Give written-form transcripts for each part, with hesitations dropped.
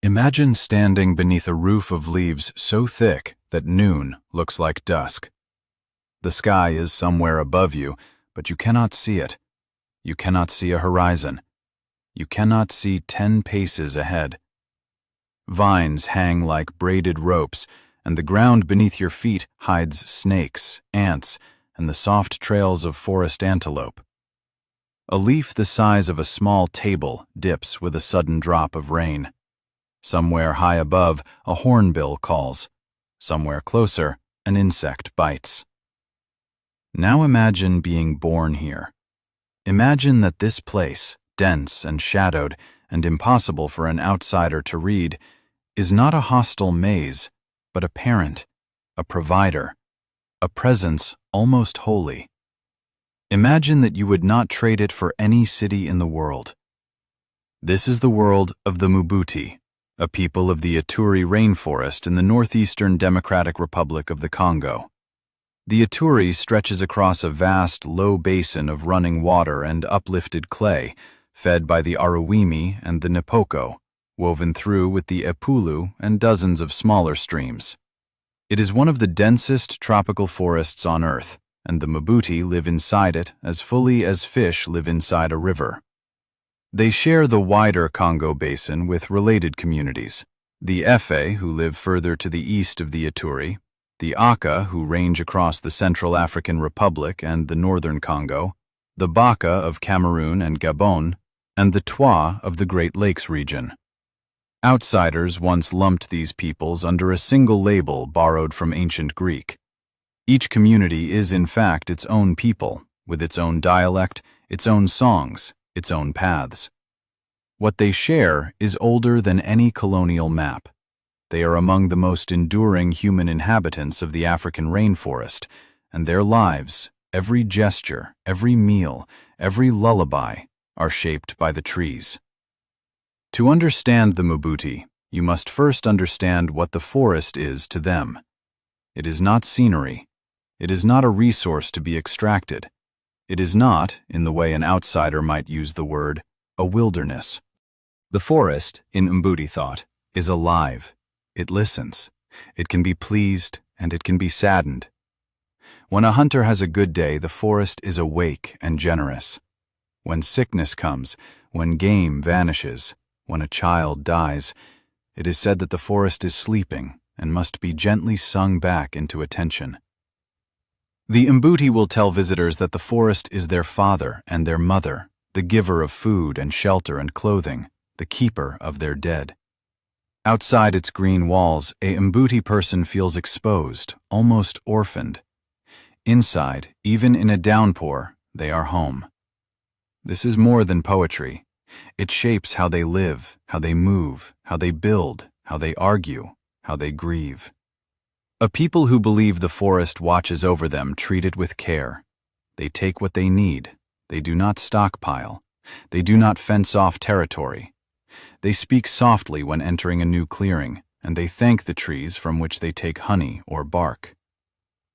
Imagine standing beneath a roof of leaves so thick that noon looks like dusk. The sky is somewhere above you, but you cannot see it. You cannot see a horizon. You cannot see 10 paces ahead. Vines hang like braided ropes, and the ground beneath your feet hides snakes, ants, and the soft trails of forest antelope. A leaf the size of a small table dips with a sudden drop of rain. Somewhere high above, a hornbill calls. Somewhere closer, an insect bites. Now imagine being born here. Imagine that this place, dense and shadowed and impossible for an outsider to read, is not a hostile maze, but a parent, a provider, a presence almost holy. Imagine that you would not trade it for any city in the world. This is the world of the Mbuti, a people of the Ituri Rainforest in the northeastern Democratic Republic of the Congo. The Ituri stretches across a vast, low basin of running water and uplifted clay, fed by the Aruwimi and the Nipoko, woven through with the Epulu and dozens of smaller streams. It is one of the densest tropical forests on Earth, and the Mbuti live inside it as fully as fish live inside a river. They share the wider Congo basin with related communities, the Efe, who live further to the east of the Ituri, the Aka, who range across the Central African Republic and the northern Congo, the Baka of Cameroon and Gabon, and the Twa of the Great Lakes region. Outsiders once lumped these peoples under a single label borrowed from ancient Greek. Each community is in fact its own people, with its own dialect, its own songs, its own paths. What they share is older than any colonial map. They are among the most enduring human inhabitants of the African rainforest, and their lives, every gesture, every meal, every lullaby, are shaped by the trees. To understand the Mbuti, you must first understand what the forest is to them. It is not scenery. It is not a resource to be extracted. It is not, in the way an outsider might use the word, a wilderness. The forest, in Mbuti thought, is alive. It listens. It can be pleased, and it can be saddened. When a hunter has a good day, the forest is awake and generous. When sickness comes, when game vanishes, when a child dies, it is said that the forest is sleeping and must be gently sung back into attention. The Mbuti will tell visitors that the forest is their father and their mother, the giver of food and shelter and clothing, the keeper of their dead. Outside its green walls, a Mbuti person feels exposed, almost orphaned. Inside, even in a downpour, they are home. This is more than poetry. It shapes how they live, how they move, how they build, how they argue, how they grieve. A people who believe the forest watches over them treat it with care. They take what they need. They do not stockpile. They do not fence off territory. They speak softly when entering a new clearing, and they thank the trees from which they take honey or bark.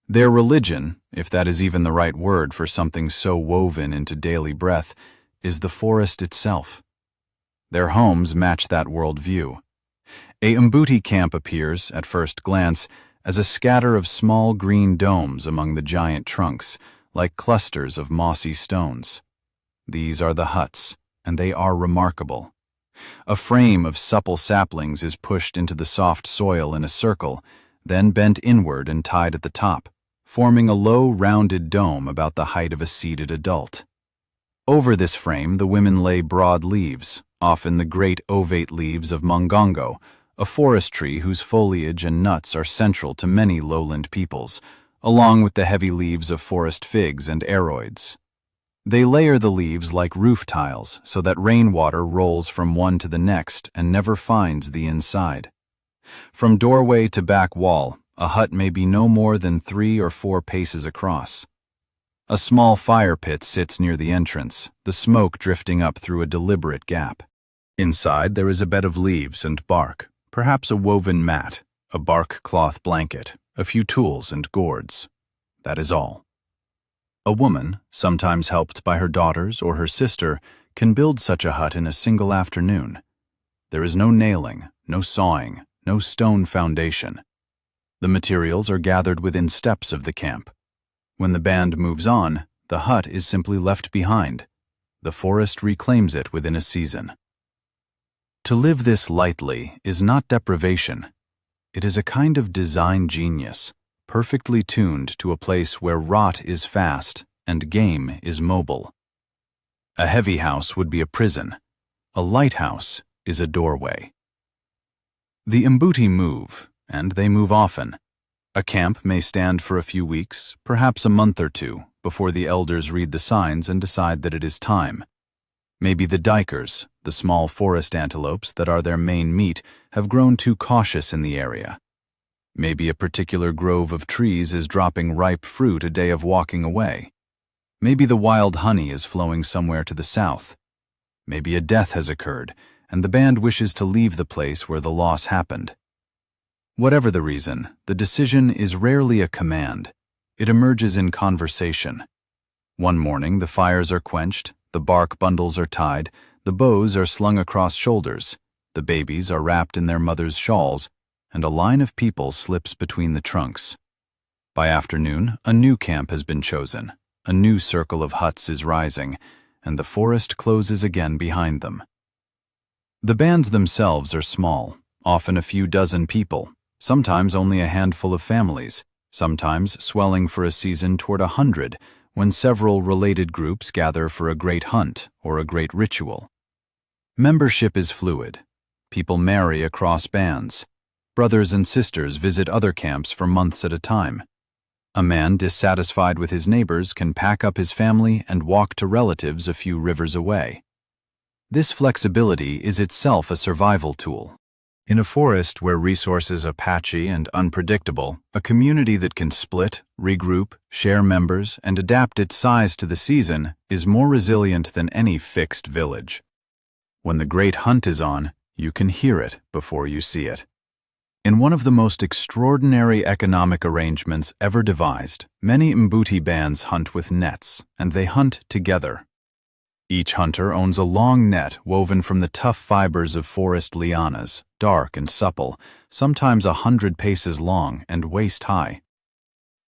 Their religion, if that is even the right word for something so woven into daily breath, is the forest itself. Their homes match that worldview. A Mbuti camp appears, at first glance, as a scatter of small green domes among the giant trunks, like clusters of mossy stones. These are the huts, and they are remarkable. A frame of supple saplings is pushed into the soft soil in a circle, then bent inward and tied at the top, forming a low, rounded dome about the height of a seated adult. Over this frame, the women lay broad leaves, often the great ovate leaves of mongongo, a forest tree whose foliage and nuts are central to many lowland peoples, along with the heavy leaves of forest figs and aroids. They layer the leaves like roof tiles so that rainwater rolls from one to the next and never finds the inside. From doorway to back wall, a hut may be no more than 3 or 4 paces across. A small fire pit sits near the entrance, the smoke drifting up through a deliberate gap. Inside there is a bed of leaves and bark, perhaps a woven mat, a bark cloth blanket, a few tools and gourds. That is all. A woman, sometimes helped by her daughters or her sister, can build such a hut in a single afternoon. There is no nailing, no sawing, no stone foundation. The materials are gathered within steps of the camp. When the band moves on, the hut is simply left behind. The forest reclaims it within a season. To live this lightly is not deprivation. It is a kind of design genius, perfectly tuned to a place where rot is fast and game is mobile. A heavy house would be a prison. A light house is a doorway. The Mbuti move, and they move often. A camp may stand for a few weeks, perhaps a month or two, before the elders read the signs and decide that it is time. Maybe the dikers, the small forest antelopes that are their main meat, have grown too cautious in the area. Maybe a particular grove of trees is dropping ripe fruit a day of walking away. Maybe the wild honey is flowing somewhere to the south. Maybe a death has occurred, and the band wishes to leave the place where the loss happened. Whatever the reason, the decision is rarely a command. It emerges in conversation. One morning, the fires are quenched, the bark bundles are tied, the bows are slung across shoulders, the babies are wrapped in their mothers' shawls, and a line of people slips between the trunks. By afternoon, a new camp has been chosen. A new circle of huts is rising, and the forest closes again behind them. The bands themselves are small, often a few dozen people, sometimes only a handful of families, sometimes swelling for a season toward 100, when several related groups gather for a great hunt or a great ritual. Membership is fluid. People marry across bands. Brothers and sisters visit other camps for months at a time. A man dissatisfied with his neighbors can pack up his family and walk to relatives a few rivers away. This flexibility is itself a survival tool. In a forest where resources are patchy and unpredictable, a community that can split, regroup, share members, and adapt its size to the season is more resilient than any fixed village. When the great hunt is on, you can hear it before you see it. In one of the most extraordinary economic arrangements ever devised, many Mbuti bands hunt with nets, and they hunt together. Each hunter owns a long net woven from the tough fibers of forest lianas, dark and supple, sometimes 100 paces long and waist-high.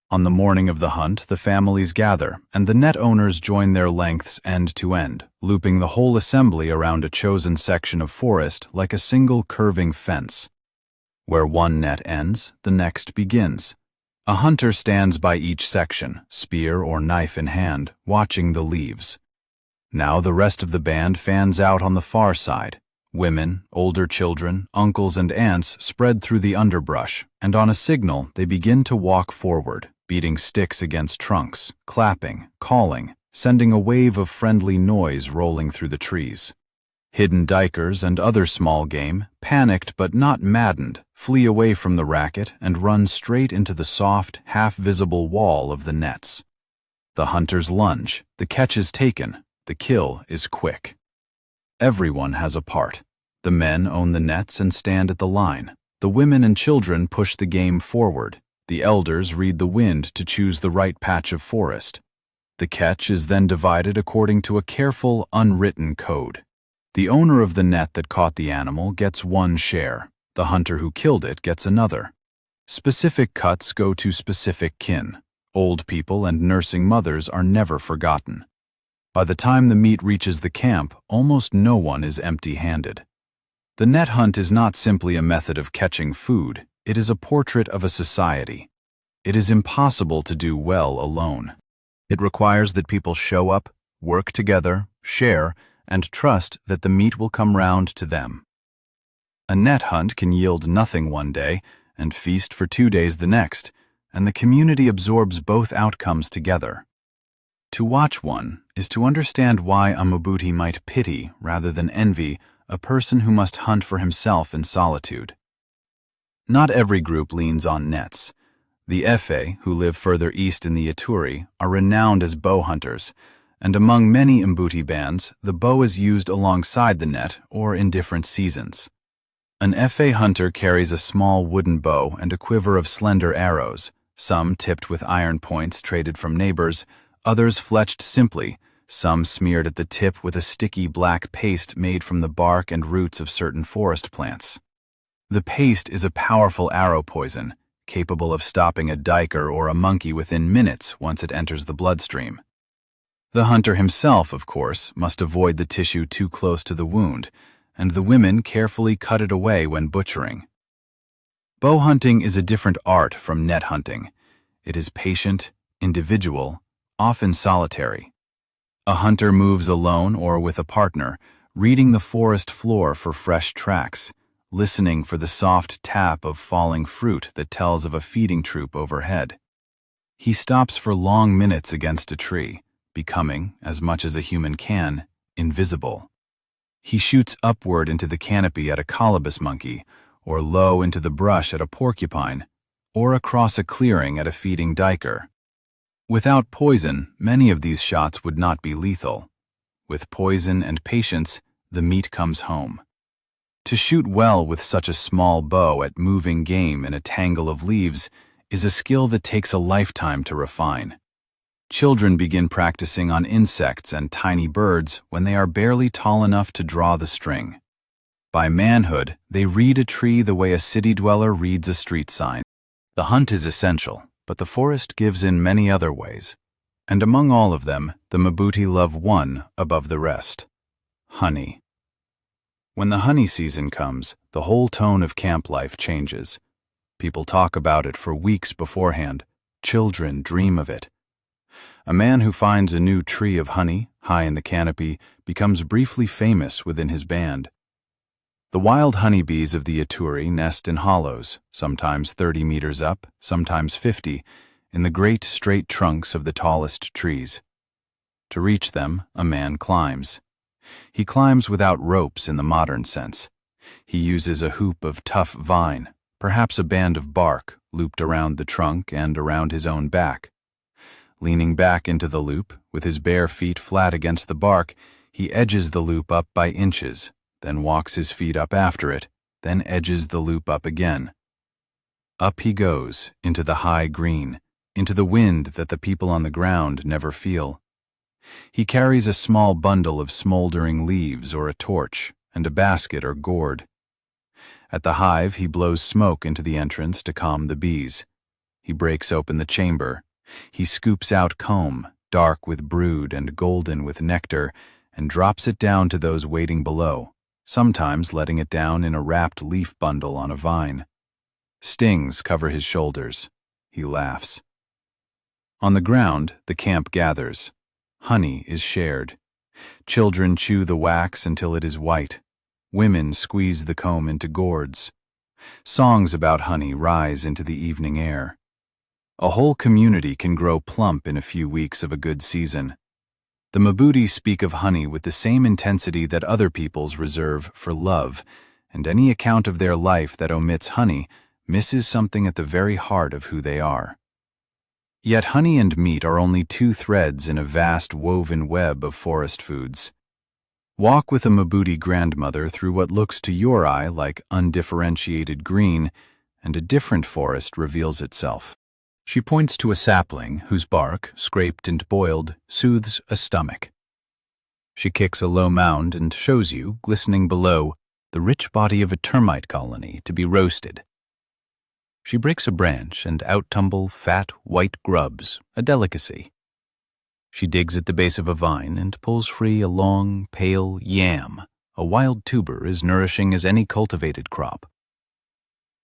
On the morning of the hunt, the families gather, and the net owners join their lengths end to end, looping the whole assembly around a chosen section of forest like a single curving fence. Where one net ends, the next begins. A hunter stands by each section, spear or knife in hand, watching the leaves. Now the rest of the band fans out on the far side. Women, older children, uncles and aunts spread through the underbrush, and on a signal they begin to walk forward, beating sticks against trunks, clapping, calling, sending a wave of friendly noise rolling through the trees. Hidden dikers and other small game, panicked but not maddened, flee away from the racket and run straight into the soft, half-visible wall of the nets. The hunters lunge, the catch is taken, the kill is quick. Everyone has a part. The men own the nets and stand at the line. The women and children push the game forward. The elders read the wind to choose the right patch of forest. The catch is then divided according to a careful, unwritten code. The owner of the net that caught the animal gets one share. The hunter who killed it gets another. Specific cuts go to specific kin. Old people and nursing mothers are never forgotten. By the time the meat reaches the camp, almost no one is empty-handed. The net hunt is not simply a method of catching food, it is a portrait of a society. It is impossible to do well alone. It requires that people show up, work together, share, and trust that the meat will come round to them. A net hunt can yield nothing one day and feast for 2 days the next, and the community absorbs both outcomes together. To watch one is to understand why a Mbuti might pity, rather than envy, a person who must hunt for himself in solitude. Not every group leans on nets. The Efe, who live further east in the Ituri, are renowned as bow hunters, and among many Mbuti bands, the bow is used alongside the net or in different seasons. An Efe hunter carries a small wooden bow and a quiver of slender arrows, some tipped with iron points traded from neighbors, others fletched simply, some smeared at the tip with a sticky black paste made from the bark and roots of certain forest plants. The paste is a powerful arrow poison, capable of stopping a duiker or a monkey within minutes once it enters the bloodstream. The hunter himself, of course, must avoid the tissue too close to the wound, and the women carefully cut it away when butchering. Bow hunting is a different art from net hunting. It is patient, individual, often solitary. A hunter moves alone or with a partner, reading the forest floor for fresh tracks, listening for the soft tap of falling fruit that tells of a feeding troop overhead. He stops for long minutes against a tree, becoming, as much as a human can, invisible. He shoots upward into the canopy at a colobus monkey, or low into the brush at a porcupine, or across a clearing at a feeding duiker. Without poison, many of these shots would not be lethal. With poison and patience, the meat comes home. To shoot well with such a small bow at moving game in a tangle of leaves is a skill that takes a lifetime to refine. Children begin practicing on insects and tiny birds when they are barely tall enough to draw the string. By manhood, they read a tree the way a city dweller reads a street sign. The hunt is essential, but the forest gives in many other ways. And among all of them, the Mbuti love one above the rest: honey. When the honey season comes, the whole tone of camp life changes. People talk about it for weeks beforehand. Children dream of it. A man who finds a new tree of honey, high in the canopy, becomes briefly famous within his band. The wild honeybees of the Ituri nest in hollows, sometimes 30 meters up, sometimes 50, in the great straight trunks of the tallest trees. To reach them, a man climbs. He climbs without ropes in the modern sense. He uses a hoop of tough vine, perhaps a band of bark, looped around the trunk and around his own back. Leaning back into the loop, with his bare feet flat against the bark, he edges the loop up by inches, then walks his feet up after it, then edges the loop up again. Up he goes, into the high green, into the wind that the people on the ground never feel. He carries a small bundle of smoldering leaves or a torch, and a basket or gourd. At the hive, he blows smoke into the entrance to calm the bees. He breaks open the chamber. He scoops out comb, dark with brood and golden with nectar, and drops it down to those waiting below, sometimes letting it down in a wrapped leaf bundle on a vine. Stings cover his shoulders. He laughs. On the ground, the camp gathers. Honey is shared. Children chew the wax until it is white. Women squeeze the comb into gourds. Songs about honey rise into the evening air. A whole community can grow plump in a few weeks of a good season. The Mbuti speak of honey with the same intensity that other peoples reserve for love, and any account of their life that omits honey misses something at the very heart of who they are. Yet honey and meat are only two threads in a vast woven web of forest foods. Walk with a Mbuti grandmother through what looks to your eye like undifferentiated green, and a different forest reveals itself. She points to a sapling whose bark, scraped and boiled, soothes a stomach. She kicks a low mound and shows you, glistening below, the rich body of a termite colony to be roasted. She breaks a branch and out tumble fat, white grubs, a delicacy. She digs at the base of a vine and pulls free a long, pale yam, a wild tuber as nourishing as any cultivated crop.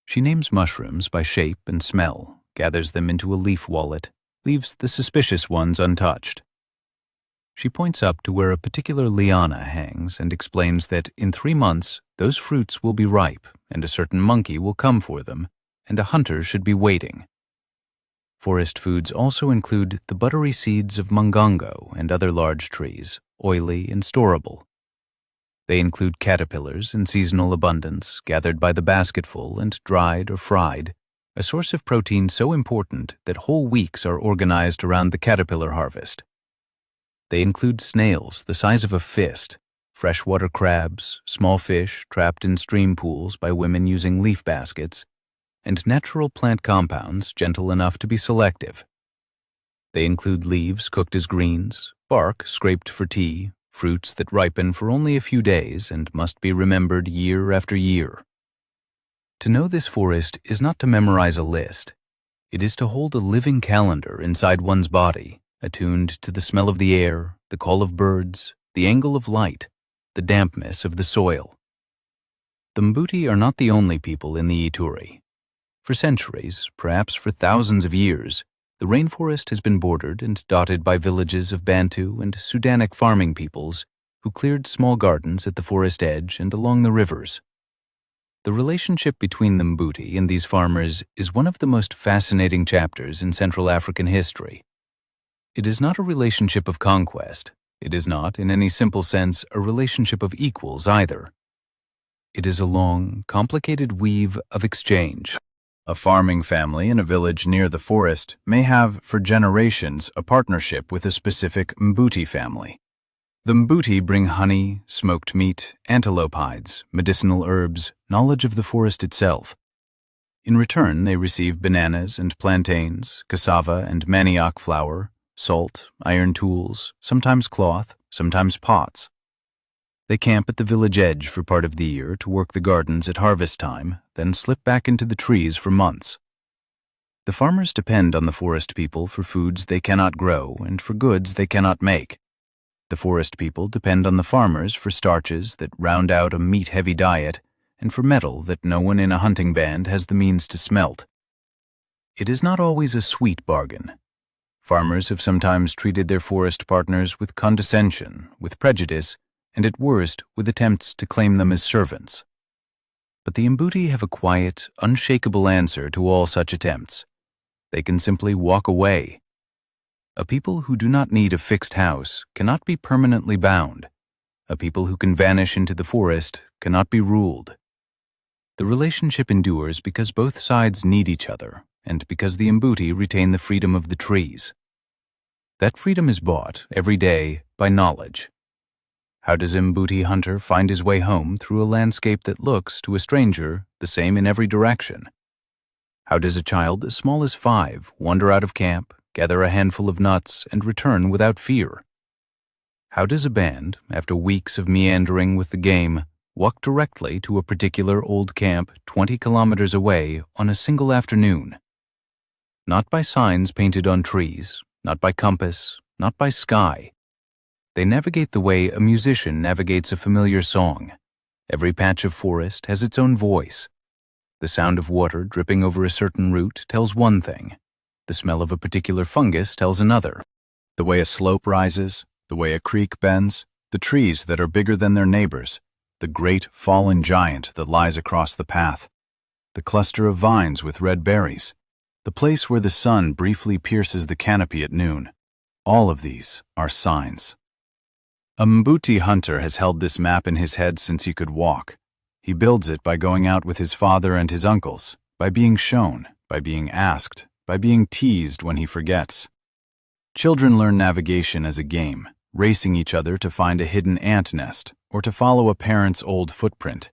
She names mushrooms by shape and smell, gathers them into a leaf wallet, leaves the suspicious ones untouched. She points up to where a particular liana hangs and explains that in 3 months those fruits will be ripe and a certain monkey will come for them, and a hunter should be waiting. Forest foods also include the buttery seeds of mungongo and other large trees, oily and storable. They include caterpillars in seasonal abundance, gathered by the basketful and dried or fried, a source of protein so important that whole weeks are organized around the caterpillar harvest. They include snails the size of a fist, freshwater crabs, small fish trapped in stream pools by women using leaf baskets, and natural plant compounds gentle enough to be selective. They include leaves cooked as greens, bark scraped for tea, fruits that ripen for only a few days and must be remembered year after year. To know this forest is not to memorize a list. It is to hold a living calendar inside one's body, attuned to the smell of the air, the call of birds, the angle of light, the dampness of the soil. The Mbuti are not the only people in the Ituri. For centuries, perhaps for thousands of years, the rainforest has been bordered and dotted by villages of Bantu and Sudanic farming peoples who cleared small gardens at the forest edge and along the rivers. The relationship between the Mbuti and these farmers is one of the most fascinating chapters in Central African history. It is not a relationship of conquest. It is not, in any simple sense, a relationship of equals either. It is a long, complicated weave of exchange. A farming family in a village near the forest may have, for generations, a partnership with a specific Mbuti family. The Mbuti bring honey, smoked meat, antelope hides, medicinal herbs, knowledge of the forest itself. In return, they receive bananas and plantains, cassava and manioc flour, salt, iron tools, sometimes cloth, sometimes pots. They camp at the village edge for part of the year to work the gardens at harvest time, then slip back into the trees for months. The farmers depend on the forest people for foods they cannot grow and for goods they cannot make. The forest people depend on the farmers for starches that round out a meat-heavy diet and for metal that no one in a hunting band has the means to smelt. It is not always a sweet bargain. Farmers have sometimes treated their forest partners with condescension, with prejudice, and at worst with attempts to claim them as servants. But the Mbuti have a quiet, unshakable answer to all such attempts. They can simply walk away. A people who do not need a fixed house cannot be permanently bound. A people who can vanish into the forest cannot be ruled. The relationship endures because both sides need each other, and because the Mbuti retain the freedom of the trees. That freedom is bought, every day, by knowledge. How does a Mbuti hunter find his way home through a landscape that looks, to a stranger, the same in every direction? How does a child as small as 5 wander out of camp, gather a handful of nuts, and return without fear? How does a band, after weeks of meandering with the game, walk directly to a particular old camp 20 kilometers away on a single afternoon? Not by signs painted on trees, not by compass, not by sky. They navigate the way a musician navigates a familiar song. Every patch of forest has its own voice. The sound of water dripping over a certain root tells one thing. The smell of a particular fungus tells another. The way a slope rises, the way a creek bends, the trees that are bigger than their neighbors, the great fallen giant that lies across the path, the cluster of vines with red berries, the place where the sun briefly pierces the canopy at noon. All of these are signs. A Mbuti hunter has held this map in his head since he could walk. He builds it by going out with his father and his uncles, by being shown, by being asked, by being teased when he forgets. Children learn navigation as a game, racing each other to find a hidden ant nest or to follow a parent's old footprint.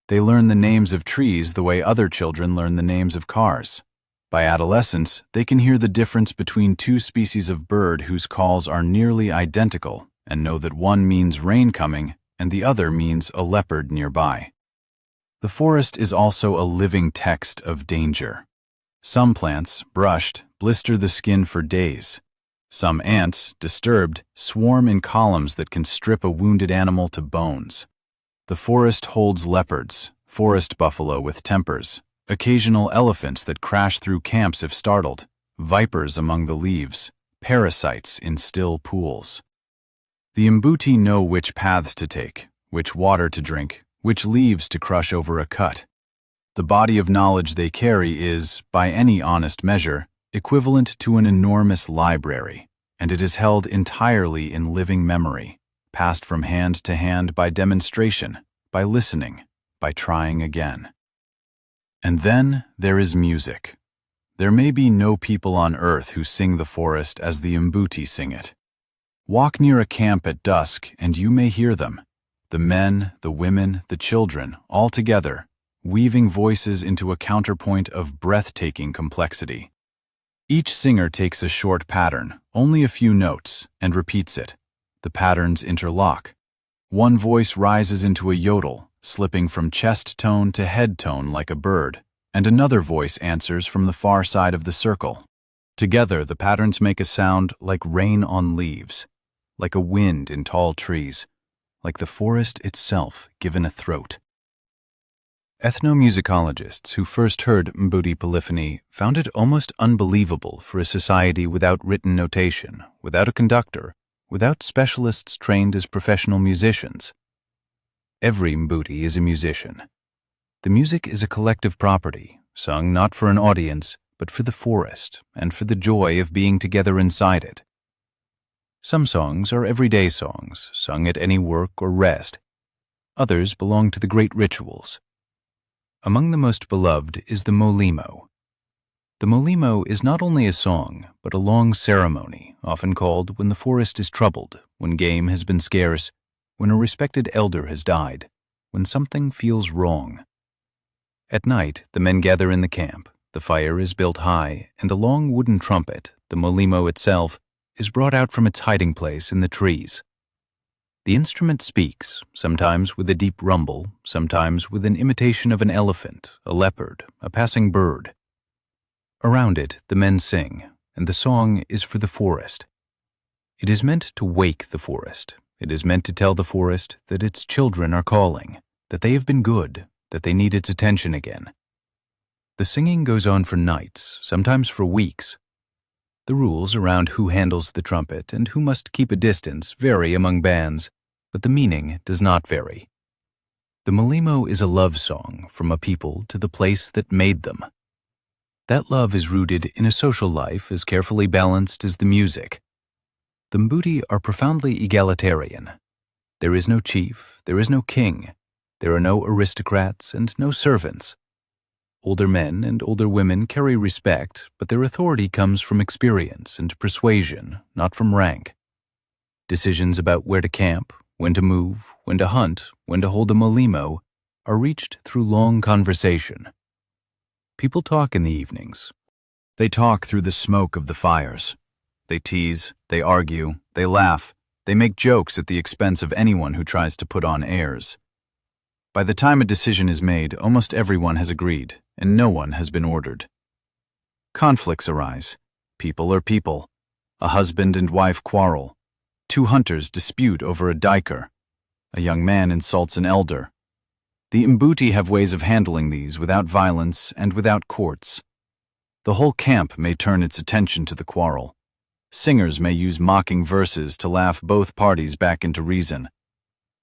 They learn the names of trees the way other children learn the names of cars. By adolescence, they can hear the difference between 2 species of bird whose calls are nearly identical and know that one means rain coming and the other means a leopard nearby. The forest is also a living text of danger. Some plants, brushed, blister the skin for days. Some ants, disturbed, swarm in columns that can strip a wounded animal to bones. The forest holds leopards, forest buffalo with tempers, occasional elephants that crash through camps if startled, vipers among the leaves, parasites in still pools. The Mbuti know which paths to take, which water to drink, which leaves to crush over a cut. The body of knowledge they carry is, by any honest measure, equivalent to an enormous library, and it is held entirely in living memory, passed from hand to hand by demonstration, by listening, by trying again. And then there is music. There may be no people on earth who sing the forest as the Mbuti sing it. Walk near a camp at dusk and you may hear them, the men, the women, the children, all together, weaving voices into a counterpoint of breathtaking complexity. Each singer takes a short pattern, only a few notes, and repeats it. The patterns interlock. One voice rises into a yodel, slipping from chest tone to head tone like a bird, and another voice answers from the far side of the circle. Together, the patterns make a sound like rain on leaves, like a wind in tall trees, like the forest itself given a throat. Ethnomusicologists who first heard Mbuti polyphony found it almost unbelievable for a society without written notation, without a conductor, without specialists trained as professional musicians. Every Mbuti is a musician. The music is a collective property, sung not for an audience, but for the forest and for the joy of being together inside it. Some songs are everyday songs, sung at any work or rest. Others belong to the great rituals. Among the most beloved is the molimo. The molimo is not only a song, but a long ceremony, often called when the forest is troubled, when game has been scarce, when a respected elder has died, when something feels wrong. At night, the men gather in the camp, the fire is built high, and the long wooden trumpet, the molimo itself, is brought out from its hiding place in the trees. The instrument speaks, sometimes with a deep rumble, sometimes with an imitation of an elephant, a leopard, a passing bird. Around it, the men sing, and the song is for the forest. It is meant to wake the forest. It is meant to tell the forest that its children are calling, that they have been good, that they need its attention again. The singing goes on for nights, sometimes for weeks. The rules around who handles the trumpet and who must keep a distance vary among bands, but the meaning does not vary. The molimo is a love song from a people to the place that made them. That love is rooted in a social life as carefully balanced as the music. The Mbuti are profoundly egalitarian. There is no chief, there is no king, there are no aristocrats and no servants. Older men and older women carry respect, but their authority comes from experience and persuasion, not from rank. Decisions about where to camp, when to move, when to hunt, when to hold a molimo, are reached through long conversation. People talk in the evenings. They talk through the smoke of the fires. They tease, they argue, they laugh, they make jokes at the expense of anyone who tries to put on airs. By the time a decision is made, almost everyone has agreed, and no one has been ordered. Conflicts arise. People are people. A husband and wife quarrel. Two hunters dispute over a diker. A young man insults an elder. The Mbuti have ways of handling these without violence and without courts. The whole camp may turn its attention to the quarrel. Singers may use mocking verses to laugh both parties back into reason.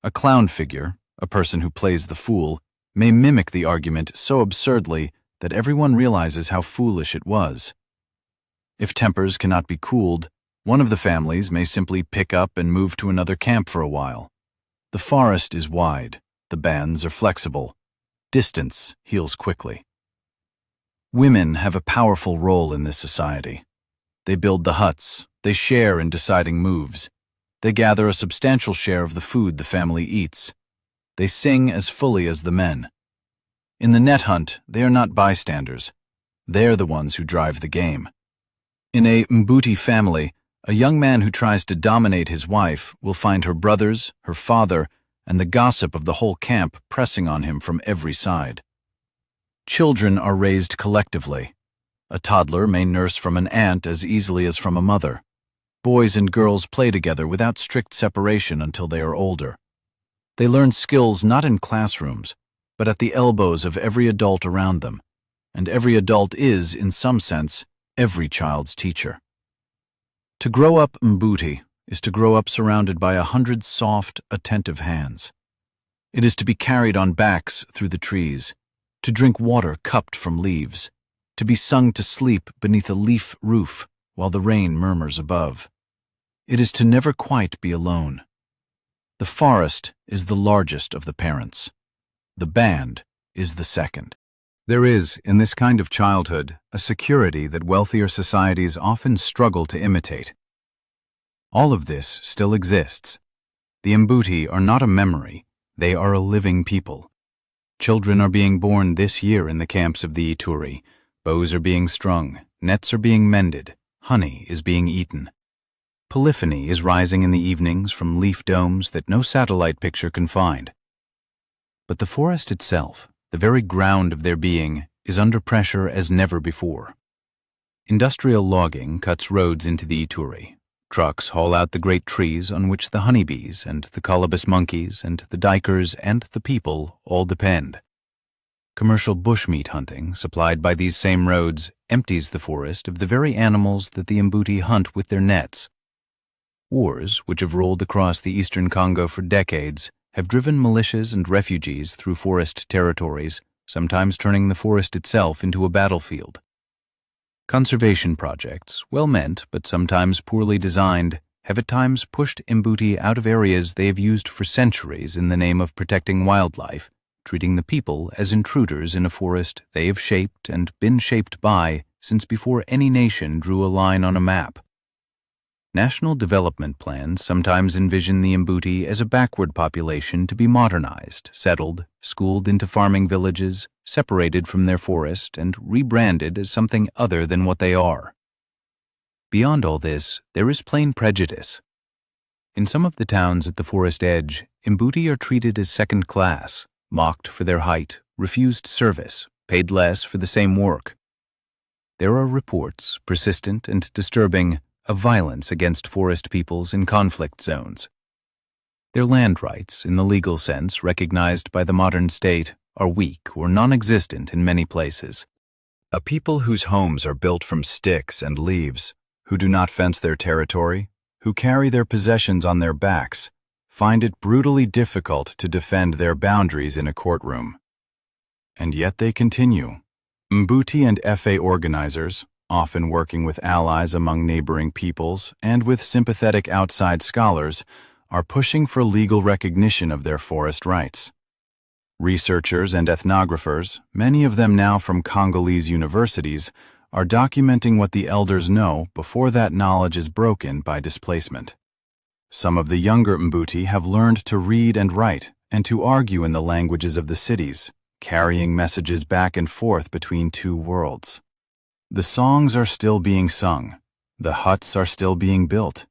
A clown figure, a person who plays the fool, may mimic the argument so absurdly that everyone realizes how foolish it was. If tempers cannot be cooled, one of the families may simply pick up and move to another camp for a while. The forest is wide, the bands are flexible. Distance heals quickly. Women have a powerful role in this society. They build the huts, they share in deciding moves. They gather a substantial share of the food the family eats. They sing as fully as the men. In the net hunt, they are not bystanders. They're the ones who drive the game. In a Mbuti family, a young man who tries to dominate his wife will find her brothers, her father, and the gossip of the whole camp pressing on him from every side. Children are raised collectively. A toddler may nurse from an aunt as easily as from a mother. Boys and girls play together without strict separation until they are older. They learn skills not in classrooms, but at the elbows of every adult around them, and every adult is, in some sense, every child's teacher. To grow up Mbuti is to grow up surrounded by 100 soft, attentive hands. It is to be carried on backs through the trees, to drink water cupped from leaves, to be sung to sleep beneath a leaf roof while the rain murmurs above. It is to never quite be alone. The forest is the largest of the parents. The band is the second. There is, in this kind of childhood, a security that wealthier societies often struggle to imitate. All of this still exists. The Mbuti are not a memory, they are a living people. Children are being born this year in the camps of the Ituri. Bows are being strung, nets are being mended, honey is being eaten. Polyphony is rising in the evenings from leaf domes that no satellite picture can find. But the forest itself, the very ground of their being, is under pressure as never before. Industrial logging cuts roads into the Ituri. Trucks haul out the great trees on which the honeybees and the colobus monkeys and the dikers and the people all depend. Commercial bushmeat hunting, supplied by these same roads, empties the forest of the very animals that the Mbuti hunt with their nets. Wars, which have rolled across the eastern Congo for decades, have driven militias and refugees through forest territories, sometimes turning the forest itself into a battlefield. Conservation projects, well-meant but sometimes poorly designed, have at times pushed Mbuti out of areas they have used for centuries in the name of protecting wildlife, treating the people as intruders in a forest they have shaped and been shaped by since before any nation drew a line on a map. National development plans sometimes envision the Mbuti as a backward population to be modernized, settled, schooled into farming villages, separated from their forest, and rebranded as something other than what they are. Beyond all this, there is plain prejudice. In some of the towns at the forest edge, Mbuti are treated as second class, mocked for their height, refused service, paid less for the same work. There are reports, persistent and disturbing, of violence against forest peoples in conflict zones. Their land rights, in the legal sense recognized by the modern state, are weak or non-existent in many places. A people whose homes are built from sticks and leaves, who do not fence their territory, who carry their possessions on their backs, find it brutally difficult to defend their boundaries in a courtroom. And yet they continue. Mbuti and FA organizers, often working with allies among neighboring peoples and with sympathetic outside scholars, are pushing for legal recognition of their forest rights. Researchers and ethnographers, many of them now from Congolese universities, are documenting what the elders know before that knowledge is broken by displacement. Some of the younger Mbuti have learned to read and write and to argue in the languages of the cities, carrying messages back and forth between two worlds. The songs are still being sung, the huts are still being built,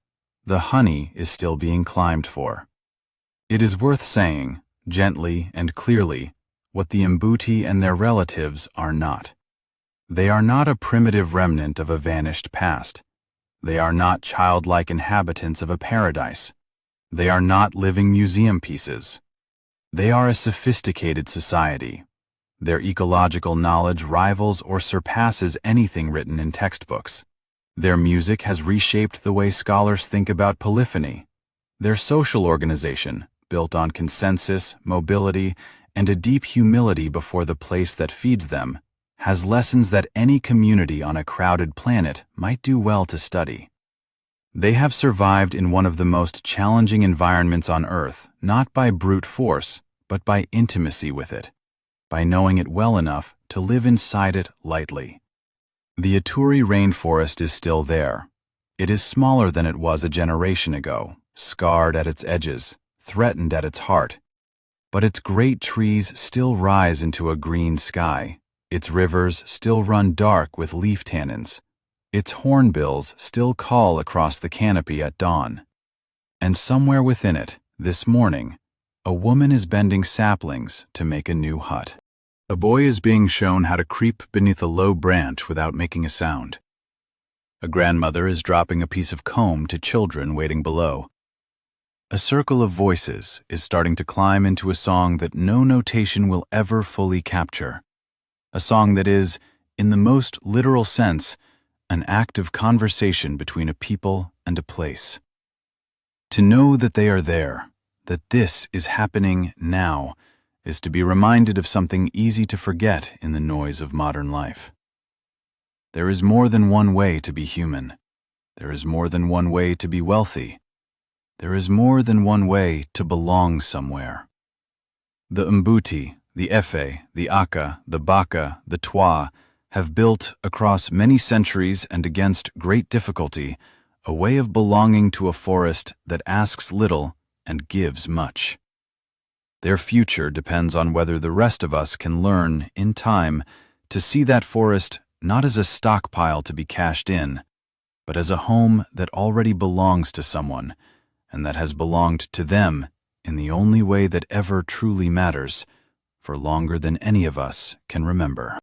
the honey is still being climbed for. It is worth saying, gently and clearly, what the Mbuti and their relatives are not. They are not a primitive remnant of a vanished past. They are not childlike inhabitants of a paradise. They are not living museum pieces. They are a sophisticated society. Their ecological knowledge rivals or surpasses anything written in textbooks. Their music has reshaped the way scholars think about polyphony. Their social organization, built on consensus, mobility, and a deep humility before the place that feeds them, has lessons that any community on a crowded planet might do well to study. They have survived in one of the most challenging environments on Earth, not by brute force, but by intimacy with it, by knowing it well enough to live inside it lightly. The Ituri rainforest is still there. It is smaller than it was a generation ago, scarred at its edges, threatened at its heart. But its great trees still rise into a green sky. Its rivers still run dark with leaf tannins. Its hornbills still call across the canopy at dawn. And somewhere within it, this morning, a woman is bending saplings to make a new hut. A boy is being shown how to creep beneath a low branch without making a sound. A grandmother is dropping a piece of comb to children waiting below. A circle of voices is starting to climb into a song that no notation will ever fully capture. A song that is, in the most literal sense, an act of conversation between a people and a place. To know that they are there, that this is happening now, is to be reminded of something easy to forget in the noise of modern life. There is more than one way to be human. There is more than one way to be wealthy. There is more than one way to belong somewhere. The Mbuti, the Efe, the Aka, the Baka, the Twa have built, across many centuries and against great difficulty, a way of belonging to a forest that asks little and gives much. Their future depends on whether the rest of us can learn, in time, to see that forest not as a stockpile to be cashed in, but as a home that already belongs to someone, and that has belonged to them in the only way that ever truly matters, for longer than any of us can remember.